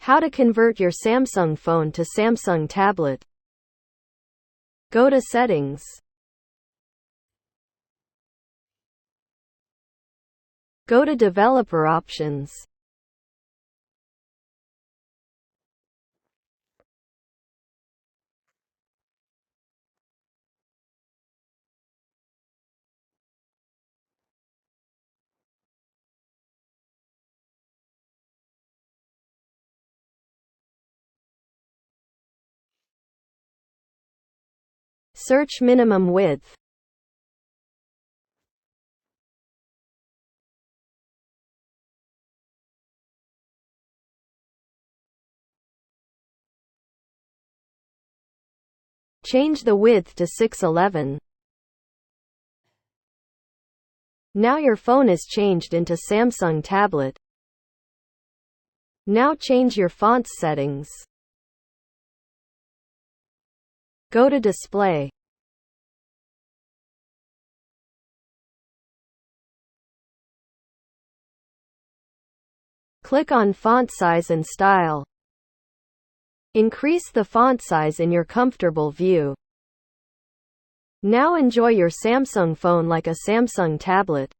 How to convert your Samsung phone to Samsung tablet. Go to Settings. Go to Developer Options. Search minimum width. Change the width to 611. Now your phone is changed into Samsung tablet. Now change your font settings. Go to Display. Click on Font Size and Style. Increase the font size in your comfortable view. Now enjoy your Samsung phone like a Samsung tablet.